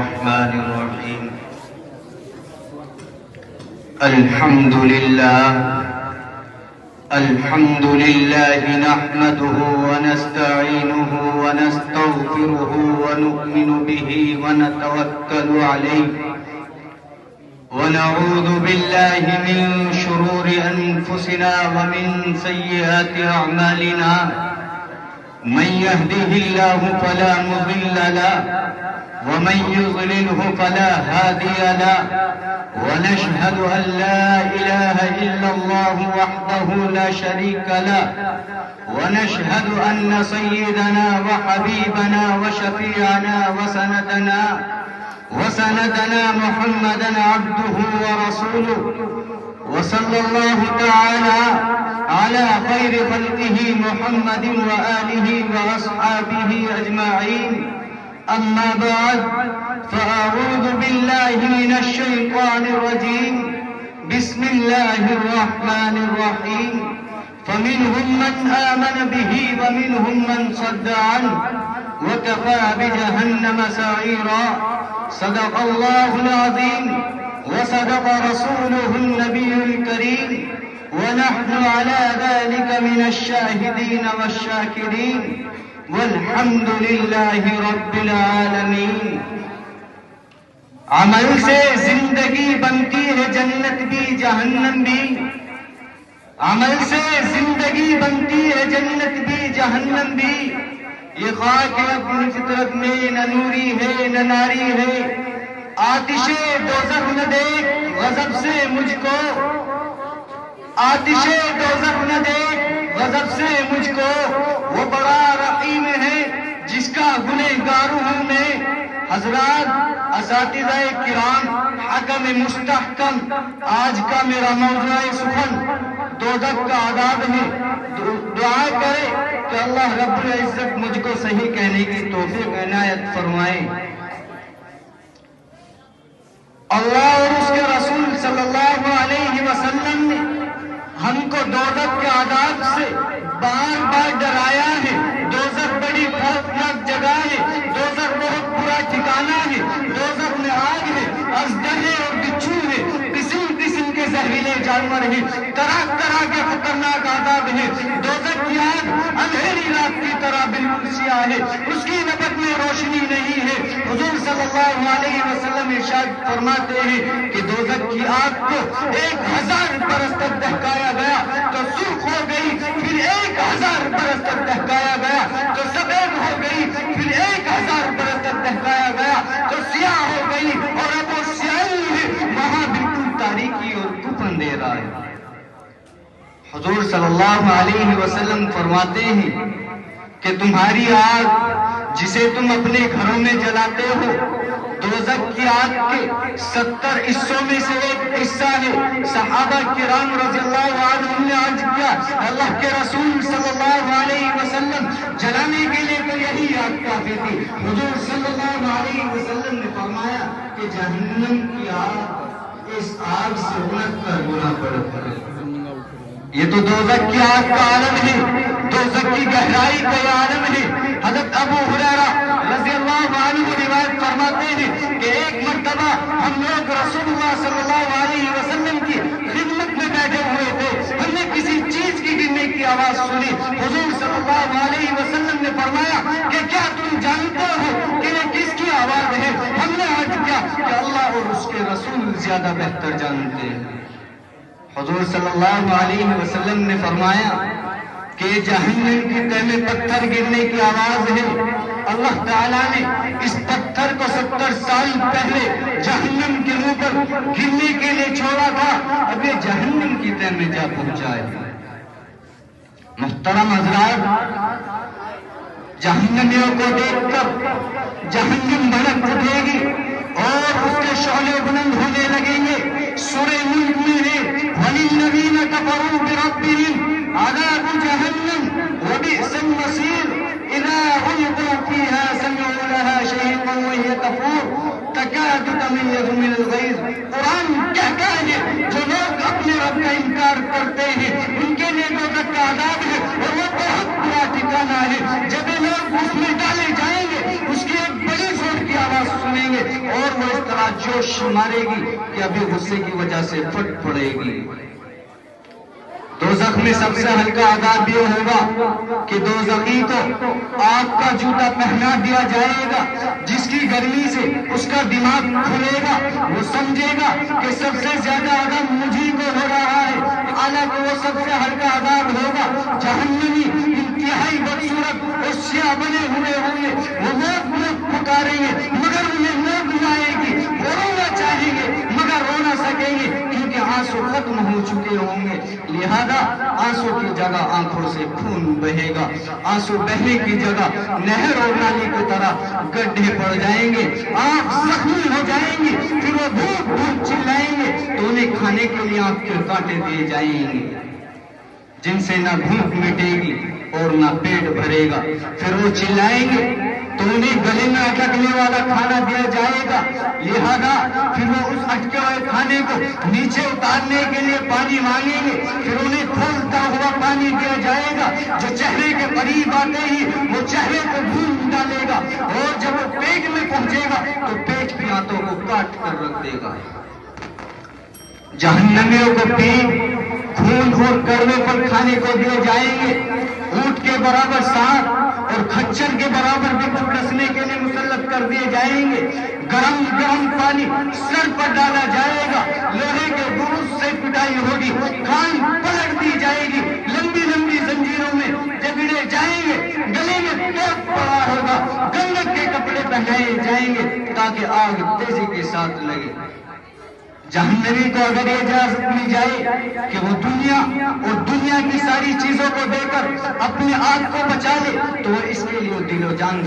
الرحمن الرحيم الحمد لله نحمده ونستعينه ونستغفره ونؤمن به ونتوكل عليه ونعوذ بالله من شرور أنفسنا ومن سيئات أعمالنا من يهده الله فلا مضل له ومن يضلله فلا هادي له ونشهد أن لا إله إلا الله وحده لا شريك له ونشهد أن سيدنا وحبيبنا وشفيعنا وسندنا محمدا عبده ورسوله وصلى الله تعالى على خير خلقه محمد وآله وأصحابه أجمعين أما بعد فأعوذ بالله من الشيطان الرجيم بسم الله الرحمن الرحيم فمنهم من آمن به ومنهم من صد عنه وكفى بجهنم سعيرا صدق الله العظيم وصدق رسوله النبي الكريم ونحن على ذلك من الشاهدين والشاكرين والحمد لله رب العالمين عمل سے زندگی بنتی ہے جنت بھی جہنم بھی عمل سے زندگی بنتی ہے جنت بھی جہنم بھی یہ خاک اپنی فطرت میں نہ نوری ہے نہ ناری ہے آتش دوزخ نہ دیکھ غضب سے مجھ کو آتش دوزخ نہ دیکھ غضب سے مجھ کو وہ بڑا رحیم ہے جس کا گنہگار ہوں میں حضرات اساتذہ کرام حکم مستحکم آج کا میرا موضوع سخن دوزخ کا عذاب ہے دعا کرے کہ اللہ رب العزت مجھ کو صحیح کہنے کی توفیق عنایت فرمائے اللہ اور اس کے رسول صلی اللہ علیہ وسلم نے ہم کو دوزخ کے عذاب سے بار بار ڈرایا ہے دوزخ بڑی خوفناک جگہ ہے دوزخ بہت برا ٹھکانہ ہے دوزخ میں آگ ہے ازدہے اور بچھو ہے قسم قسم کے زہریلے جانور ہیں طرح طرح کے خطرناک عذاب ہے دوزخ کی آگ اندھیری رات کی طرح بالکل سیاہ ہے اس کی نبت میں روشنی نہیں ہے حضور صلی اللہ علیہ وسلم ارشاد فرماتے ہیں کہ دوزخ کی آگ کو 1000 برس تک دہکایا گیا تو سرخ ہو گئی پھر 1000 برس تک دہکایا گیا تو سفید ہو گئی پھر 1000 برس تک دہکایا گیا تو سیاہ ہو گئی اور اب وہ سیاہی ہے وہاں بالکل تاریکی اور کف اندھیرا ہے حضور صلی اللہ علیہ وسلم فرماتے ہیں کہ تمہاری آگ جسے تم اپنے گھروں میں جلاتے ہو دوزخ کی آگ کے 70 حصوں میں سے ایک حصہ ہے صحابہ کرام رضی اللہ عنہم نے عرض کیا اللہ کے رسول صلی اللہ علیہ وسلم جلانے کے لیے تو یہی آگ کافی تھی حضور صلی اللہ علیہ وسلم نے فرمایا کہ جہنم کی آگ اس آگ سے 69 گنا بڑھتی ہے یہ تو دوزخ کی آگ کا عالم ہے دوزخ کی گہرائی کا یہ عالم ہے حضرت ابو ہریرہ رضی اللہ عنہ روایت فرماتے ہیں کہ ایک مرتبہ ہم لوگ رسول اللہ صلی اللہ علیہ وسلم کی خدمت میں بیٹھے ہوئے تھے ہم نے کسی چیز کی گرنے کی آواز سنی حضور صلی اللہ علیہ وسلم نے فرمایا کہ کیا تم جانتے ہو کہ یہ کس کی آواز ہے ہم نے عرض کیا کہ اللہ اور اس کے رسول زیادہ بہتر جانتے ہیں حضور صلی اللہ علیہ وسلم نے فرمایا کہ جہنم کی تہ میں پتھر گرنے کی آواز ہے اللہ تعالیٰ نے اس پتھر کو 70 سال پہلے جہنم کے منہ پر گرنے کے لیے چھوڑا تھا اب یہ جہنم کی تہ میں جا پہنچا ہے محترم حضرات جہنمیوں کو دیکھ کر جہنم بھڑک اٹھے گی اور اس کے شعلے بلند ہونے لگیں گے سورہ ملک میں ہے وَلِلَّذِينَ كَفَرُوا بِرَبِّهِمْ عَذَابُ جَهَنَّمَ وَبِئْسَ الْمَصِيرُ إِذَا أُلْقُوا فِيهَا سَمِعُوا لَهَا شَهِيقًا وَهِيَ تَفُورُ تَكَادُ تَمَيَّزُ مِنَ الْغَيْظِ قرآن کہتا ہے جو لوگ اپنے رب کا انکار کرتے ہیں ان کے لیے دوزخ کا عذاب ہے اور وہ بہت برا ٹھکانہ ہے جب لوگ اس میں ڈالے جائیں گے اس کی ایک بڑی زور کی آواز سنیں گے ایسا جوش مارے گی کہ ابھی غصے کی وجہ سے پھٹ پڑے گی۔ دوزخ میں سب سے ہلکا عذاب یہ ہوگا کہ دوزخی کو آگ کا جوتا پہنا دیا جائے گا، جس کی گرمی سے اس کا دماغ کھلے گا، وہ سمجھے گا کہ سب سے زیادہ عذاب مجھے کو ہو رہا ہے، حالانکہ وہ سب سے ہلکا عذاب ہوگا۔ جہنمی انتہائی بدصورت اور سیاہ بنے ہوئے ہوں گے، وہ موت پکاریں گے مگر انہیں موت نہ آئے گی، وہ رونا چاہیں گے مگر رو نہ سکیں گے کیونکہ آنسو ختم ہو چکے ہوں گے۔ لہذا آنسو کی جگہ آنکھوں سے خون بہے گا، آنسو بہنے کی جگہ نہر اور نالی کی طرح گڈھے پڑ جائیں گے، آنکھ زخمی ہو جائیں گی، پھر وہ بھوک بھوک چلائیں گے تو انہیں کھانے کے لیے آنکھ کے کانٹے دیے جائیں گے، جن سے نہ بھوک مٹے گی اور نہ پیٹ بھرے گا۔ پھر وہ چلائیں گے تو انہیں گلے میں اٹکنے والا کھانا دیا جائے گا، لہذا پھر وہ اس اٹکے ہوئے کھانے کو نیچے اتارنے کے لیے پانی مانگیں گے، پھر انہیں کھولتا ہوا پانی دیا جائے گا جو چہرے کے قریب آتے ہی وہ چہرے کو بھون ڈالے گا، اور جب وہ پیٹ میں پہنچے گا تو پیٹ کی آنتوں کو کاٹ کر رکھ دے گا۔ جہنمیوں کو پیٹ خون اور کڑوے پر کھانے کو دیے جائیں گے، اونٹ کے برابر سانپ اور کھچر کے برابر بچھو ڈسنے کے لیے مسلط کر دیے جائیں گے، گرم گرم پانی سر پر ڈالا جائے گا، لوہے کے برس سے پٹائی ہوگی، کان پلٹ دی جائے گی، لمبی لمبی زنجیروں میں جکڑے جائیں گے، گلے میں ٹوپ پڑا ہوگا، گندک کے کپڑے پہنائے جائیں گے تاکہ آگ تیزی کے ساتھ لگے۔ جہنمی کو اگر یہ اجازت مل جائے کہ وہ دنیا اور دنیا کی ساری چیزوں کو دے کر اپنے آپ کو بچا لے تو وہ اس کے لیے دل و جان